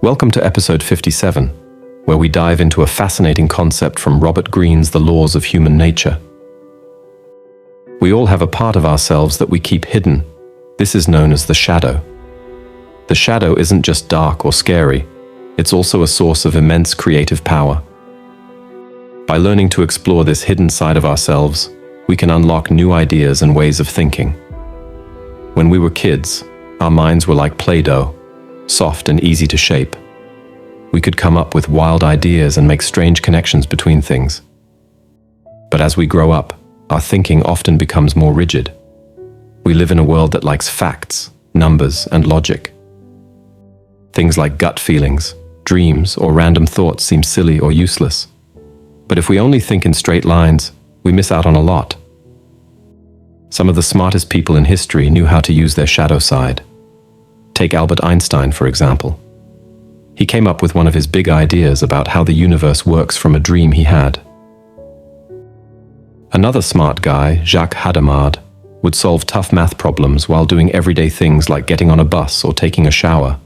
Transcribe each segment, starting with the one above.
Welcome to episode 57, where we dive into a fascinating concept from Robert Greene's The Laws of Human Nature. We all have a part of ourselves that we keep hidden. This is known as the shadow. The shadow isn't just dark or scary, it's also a source of immense creative power. By learning to explore this hidden side of ourselves, we can unlock new ideas and ways of thinking. When we were kids, our minds were like Play-Doh, soft and easy to shape. We could come up with wild ideas and make strange connections between things. But as we grow up, our thinking often becomes more rigid. We live in a world that likes facts, numbers, and logic. Things like gut feelings, dreams, or random thoughts seem silly or useless. But if we only think in straight lines, we miss out on a lot. Some of the smartest people in history knew how to use their shadow side. Take Albert Einstein, for example. He came up with one of his big ideas about how the universe works from a dream he had. Another smart guy, Jacques Hadamard, would solve tough math problems while doing everyday things like getting on a bus or taking a shower.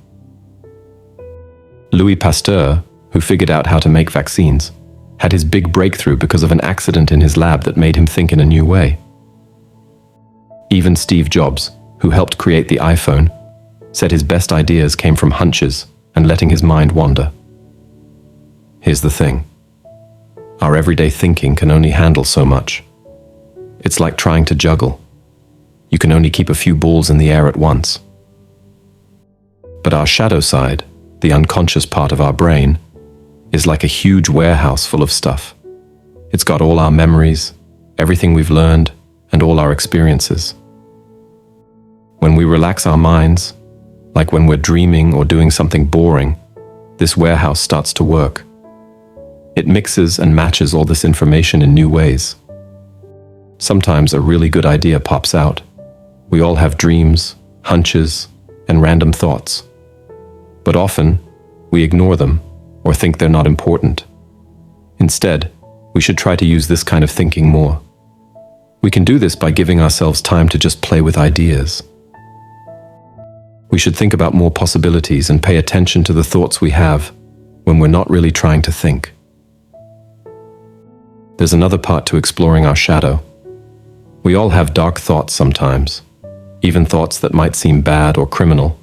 Louis Pasteur, who figured out how to make vaccines, had his big breakthrough because of an accident in his lab that made him think in a new way. Even Steve Jobs, who helped create the iPhone, said his best ideas came from hunches and letting his mind wander. Here's the thing. Our everyday thinking can only handle so much. It's like trying to juggle. You can only keep a few balls in the air at once. But our shadow side, the unconscious part of our brain, is like a huge warehouse full of stuff. It's got all our memories, everything we've learned, and all our experiences. When we relax our minds, like when we're dreaming or doing something boring, this warehouse starts to work. It mixes and matches all this information in new ways. Sometimes a really good idea pops out. We all have dreams, hunches, and random thoughts. But often, we ignore them or think they're not important. Instead, we should try to use this kind of thinking more. We can do this by giving ourselves time to just play with ideas. We should think about more possibilities and pay attention to the thoughts we have when we're not really trying to think. There's another part to exploring our shadow. We all have dark thoughts sometimes, even thoughts that might seem bad or criminal.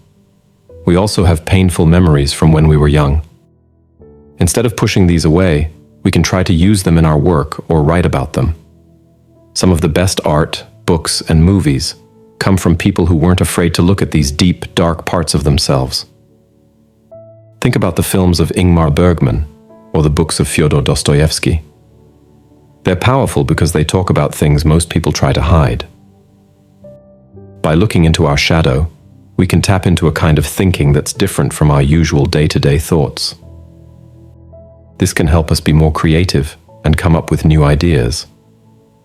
We also have painful memories from when we were young. Instead of pushing these away, we can try to use them in our work or write about them. Some of the best art, books, and movies come from people who weren't afraid to look at these deep, dark parts of themselves. Think about the films of Ingmar Bergman or the books of Fyodor Dostoyevsky. They're powerful because they talk about things most people try to hide. By looking into our shadow, we can tap into a kind of thinking that's different from our usual day-to-day thoughts. This can help us be more creative and come up with new ideas.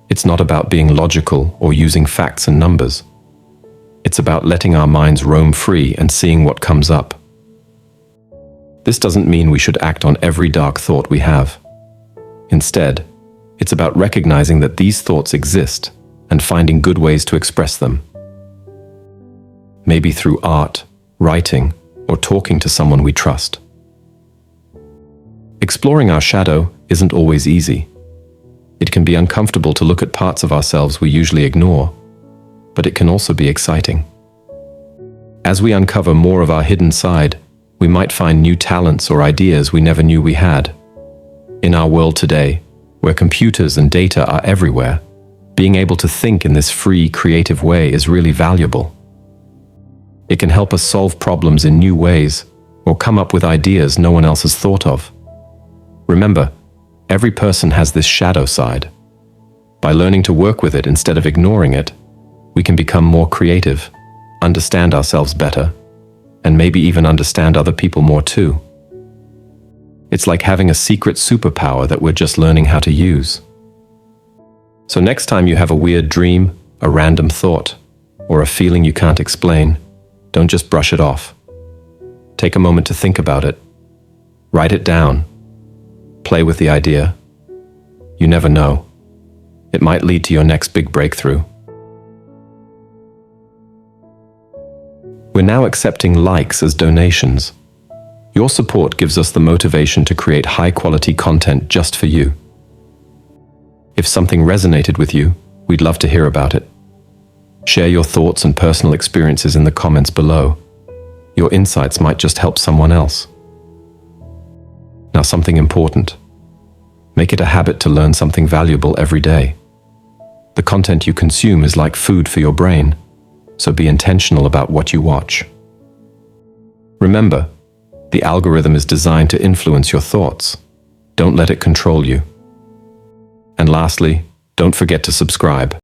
It's not about being logical or using facts and numbers. It's about letting our minds roam free and seeing what comes up. This doesn't mean we should act on every dark thought we have. Instead, it's about recognizing that these thoughts exist and finding good ways to express them. Maybe through art, writing, or talking to someone we trust. Exploring our shadow isn't always easy. It can be uncomfortable to look at parts of ourselves we usually ignore, but it can also be exciting. As we uncover more of our hidden side, we might find new talents or ideas we never knew we had. In our world today, where computers and data are everywhere, being able to think in this free, creative way is really valuable. It can help us solve problems in new ways or come up with ideas no one else has thought of. Remember, every person has this shadow side. By learning to work with it instead of ignoring it, we can become more creative, understand ourselves better, and maybe even understand other people more too. It's like having a secret superpower that we're just learning how to use. So next time you have a weird dream, a random thought, or a feeling you can't explain, don't just brush it off. Take a moment to think about it. Write it down. Play with the idea. You never know. It might lead to your next big breakthrough. We're now accepting likes as donations. Your support gives us the motivation to create high-quality content just for you. If something resonated with you, we'd love to hear about it. Share your thoughts and personal experiences in the comments below. Your insights might just help someone else. Now, something important. Make it a habit to learn something valuable every day. The content you consume is like food for your brain, so be intentional about what you watch. Remember, the algorithm is designed to influence your thoughts. Don't let it control you. And lastly, don't forget to subscribe.